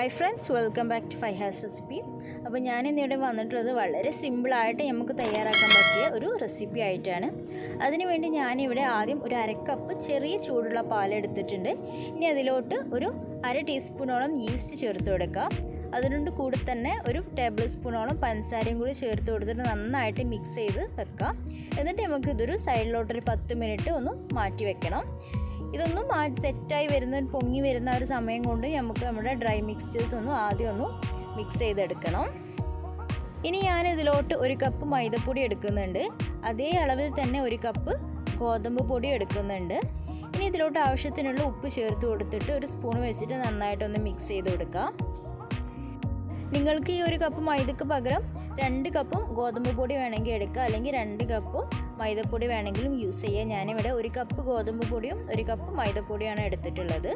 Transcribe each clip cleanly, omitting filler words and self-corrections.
Hi friends, welcome back to Faihaz recipe. അപ്പോൾ ഞാൻ ഇന്നിവിടെ വന്നിട്ടുള്ളത് വളരെ സിമ്പിളായിട്ട് നമുക്ക് തയ്യാറാക്കാൻ പറ്റിയ ഒരു റെസിപ്പി ആയിട്ടാണ്. അതിനുവേണ്ടി ഞാനിവിടെ ആദ്യം ഒരു അരക്കപ്പ് ചെറിയ ചൂടുള്ള പാൽ എടുത്തിട്ടുണ്ട്. ഇനി അതിലോട്ട് ഒരു 1/2 ടീസ്പൂണോളം ഈസ്റ്റ് ചേർത്ത് കൊടുക്കാം. അതിനോട് കൂടെ തന്നെ ഒരു ടേബിൾ സ്പൂണോളം പഞ്ചസാരയും കൂടി ചേർത്ത് കൊടുത്തിട്ട് നന്നായിട്ട് മിക്സ് ചെയ്ത് വെക്കാം. എന്നിട്ട് നമുക്ക് ഇതൊരു സൈഡിലോട്ടൊരു 10 മിനിറ്റ് ഒന്ന് മാറ്റി വെക്കണം. ഇതൊന്നും സെറ്റായി വരുന്ന പൊങ്ങി വരുന്ന ഒരു സമയം കൊണ്ട് നമുക്ക് നമ്മുടെ ഡ്രൈ മിക്സ്ചേഴ്സ് ആദ്യം ഒന്ന് മിക്സ് ചെയ്തെടുക്കണം. ഇനി ഞാൻ ഇതിലോട്ട് 1 കപ്പ് മൈദപ്പൊടി എടുക്കുന്നുണ്ട്. അതേ അളവിൽ തന്നെ 1 കപ്പ് ഗോതമ്പ് പൊടി എടുക്കുന്നുണ്ട്. ഇനി ഇതിലോട്ട് ആവശ്യത്തിനുള്ള ഉപ്പ് ചേർത്ത് കൊടുത്തിട്ട് ഒരു സ്പൂൺ വെച്ചിട്ട് നന്നായിട്ടൊന്ന് മിക്സ് ചെയ്ത് കൊടുക്കാം. നിങ്ങൾക്ക് ഈ 1 കപ്പ് മൈദക്ക് പകരം 2 കപ്പും ഗോതമ്പ് പൊടി വേണമെങ്കിൽ എടുക്കുക, അല്ലെങ്കിൽ 2 കപ്പ് മൈദപ്പൊടി വേണമെങ്കിലും യൂസ് ചെയ്യാം. ഞാനിവിടെ 1 കപ്പ് ഗോതമ്പ് പൊടിയും 1 കപ്പ് മൈദപ്പൊടിയാണ് എടുത്തിട്ടുള്ളത്.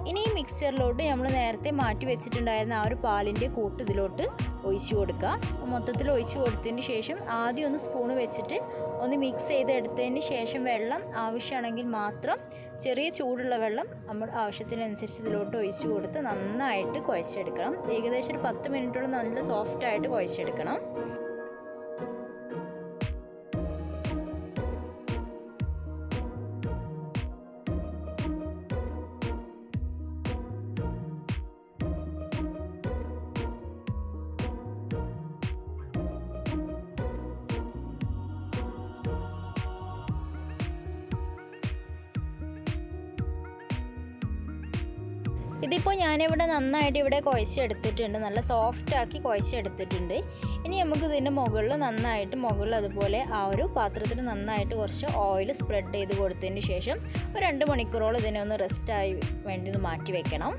ഇനി ഈ മിക്സ്ചറിലോട്ട് നമ്മൾ നേരത്തെ മാറ്റി വെച്ചിട്ടുണ്ടായിരുന്ന ആ ഒരു പാലിൻ്റെ കൂട്ട് ഇതിലോട്ട് ഒഴിച്ചു കൊടുക്കുക. മൊത്തത്തിൽ ഒഴിച്ചു കൊടുത്തതിന് ശേഷം ആദ്യം ഒന്ന് സ്പൂണ് വെച്ചിട്ട് ഒന്ന് മിക്സ് ചെയ്തെടുത്തതിന് ശേഷം വെള്ളം ആവശ്യമാണെങ്കിൽ മാത്രം ചെറിയ ചൂടുള്ള വെള്ളം നമ്മൾ ആവശ്യത്തിനനുസരിച്ച് ഇതിലോട്ട് ഒഴിച്ചു കൊടുത്ത് നന്നായിട്ട് കുഴച്ചെടുക്കണം. ഏകദേശം ഒരു 10 മിനിറ്റോളം നല്ല സോഫ്റ്റായിട്ട് കുഴച്ചെടുക്കണം. ഇതിപ്പോൾ ഞാനിവിടെ നന്നായിട്ട് ഇവിടെ കുഴച്ചെടുത്തിട്ടുണ്ട്, നല്ല സോഫ്റ്റാക്കി കുഴച്ചെടുത്തിട്ടുണ്ട്. ഇനി നമുക്ക് ഇതിൻ്റെ മുകളിൽ അതുപോലെ ആ ഒരു പാത്രത്തിൽ നന്നായിട്ട് കുറച്ച് ഓയിൽ സ്പ്രെഡ് ചെയ്ത് കൊടുത്തതിന് ശേഷം ഒരു 2 മണിക്കൂറോളം ഇതിനെ ഒന്ന് റെസ്റ്റായി വേണ്ടി ഒന്ന് മാറ്റി വെക്കണം.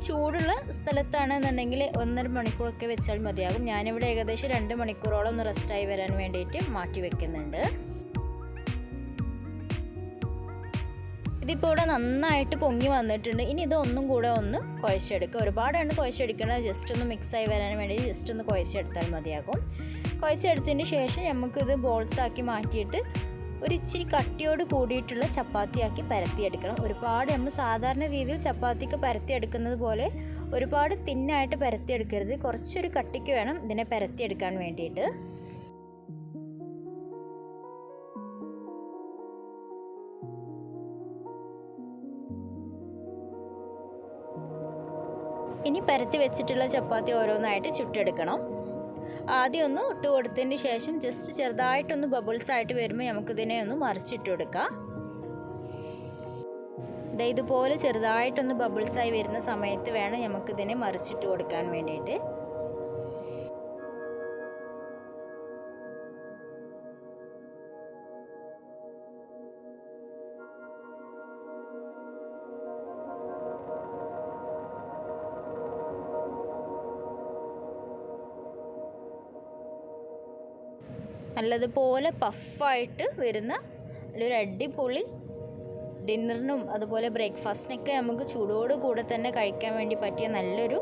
ചൂടുള്ള സ്ഥലത്താണെന്നുണ്ടെങ്കിൽ 1.5 മണിക്കൂറൊക്കെ വെച്ചാൽ മതിയാകും. ഞാനിവിടെ ഏകദേശം 2 മണിക്കൂറോളം ഒന്ന് റെസ്റ്റായി വരാൻ വേണ്ടിയിട്ട് മാറ്റി വെക്കുന്നുണ്ട്. ഇതിപ്പോൾ ഇവിടെ നന്നായിട്ട് പൊങ്ങി വന്നിട്ടുണ്ട്. ഇനി ഇതൊന്നും കൂടെ ഒന്ന് കുഴച്ചെടുക്കുക. ഒരുപാടാണ് കുഴച്ചെടുക്കേണ്ടത്, ജസ്റ്റ് ഒന്ന് മിക്സായി വരാൻ വേണ്ടി ജസ്റ്റ് ഒന്ന് കുഴച്ചെടുത്താൽ മതിയാകും. കുഴച്ചെടുത്തതിന് ശേഷം നമുക്കിത് ബോൾസാക്കി മാറ്റിയിട്ട് ഒരു ഇച്ചിരി കട്ടിയോട് കൂടിയിട്ടുള്ള ചപ്പാത്തിയാക്കി പരത്തിയെടുക്കണം. ഒരുപാട് നമ്മൾ സാധാരണ രീതിയിൽ ചപ്പാത്തിക്ക് പരത്തിയെടുക്കുന്നത് പോലെ ഒരുപാട് തിന്നായിട്ട് പരത്തിയെടുക്കരുത്. കുറച്ചൊരു കട്ടിക്ക് വേണം ഇതിനെ പരത്തിയെടുക്കാൻ വേണ്ടിയിട്ട്. ഇനി പരത്തി വെച്ചിട്ടുള്ള ചപ്പാത്തി ഓരോന്നായിട്ട് ചുട്ടെടുക്കണം. ആദ്യം ഒന്ന് ഇട്ട് കൊടുത്തതിന് ശേഷം ജസ്റ്റ് ചെറുതായിട്ടൊന്ന് ബബിൾസ് ആയിട്ട് വരുമ്പോൾ നമുക്കിതിനെ ഒന്ന് മറിച്ചിട്ട് കൊടുക്കാം. ഇതുപോലെ ചെറുതായിട്ടൊന്ന് ബബിൾസായി വരുന്ന സമയത്ത് വേണം നമുക്കിതിനെ മറിച്ചിട്ട് കൊടുക്കാൻ വേണ്ടിയിട്ട്. നല്ലതുപോലെ പഫായിട്ട് വരുന്ന ഒരു അടിപൊളി ഡിന്നറിനും അതുപോലെ ബ്രേക്ക്ഫാസ്റ്റിനൊക്കെ നമുക്ക് ചൂടോട് കൂടെ തന്നെ കഴിക്കാൻ വേണ്ടി പറ്റിയ നല്ലൊരു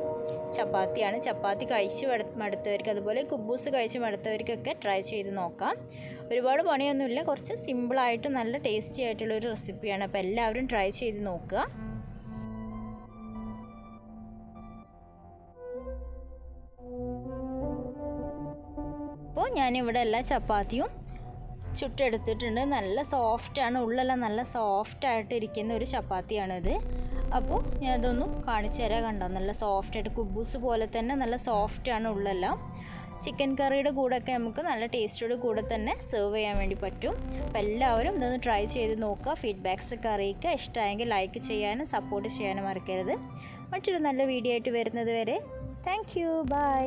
ചപ്പാത്തിയാണ്. ചപ്പാത്തി കഴിച്ച് മടുത്തവർക്ക് അതുപോലെ കുബൂസ് കഴിച്ച് മടുത്തവർക്കൊക്കെ ട്രൈ ചെയ്ത് നോക്കാം. ഒരുപാട് പണിയൊന്നുമില്ല, കുറച്ച് സിമ്പിളായിട്ട് നല്ല ടേസ്റ്റി ആയിട്ടുള്ളൊരു റെസിപ്പിയാണ്. അപ്പോൾ എല്ലാവരും ട്രൈ ചെയ്ത് നോക്കുക. അപ്പോൾ ഞാനിവിടെ എല്ലാ ചപ്പാത്തിയും ചുട്ടെടുത്തിട്ടുണ്ട്. നല്ല സോഫ്റ്റാണ്, ഉള്ളെല്ലാം നല്ല സോഫ്റ്റായിട്ട് ഇരിക്കുന്ന ഒരു ചപ്പാത്തിയാണിത്. അപ്പോൾ ഞാൻ ഇതൊന്നും കാണിച്ചു തരാം. കണ്ടോ, നല്ല സോഫ്റ്റായിട്ട് കുബൂസ് പോലെ തന്നെ നല്ല സോഫ്റ്റാണ് ഉള്ളെല്ലാം. ചിക്കൻ കറിയുടെ കൂടെയൊക്കെ നമുക്ക് നല്ല ടേസ്റ്റോട് കൂടെ തന്നെ സെർവ് ചെയ്യാൻ വേണ്ടി പറ്റും. അപ്പോൾ എല്ലാവരും ഇതൊന്ന് ട്രൈ ചെയ്ത് നോക്കുക. ഫീഡ്ബാക്സ് ഒക്കെ അറിയിക്കുക. ഇഷ്ടമായെങ്കിൽ ലൈക്ക് ചെയ്യാനും സപ്പോർട്ട് ചെയ്യാനും മറക്കരുത്. മറ്റൊരു നല്ല വീഡിയോ ആയിട്ട് വരുന്നത് വരെ താങ്ക് യു. ബൈ.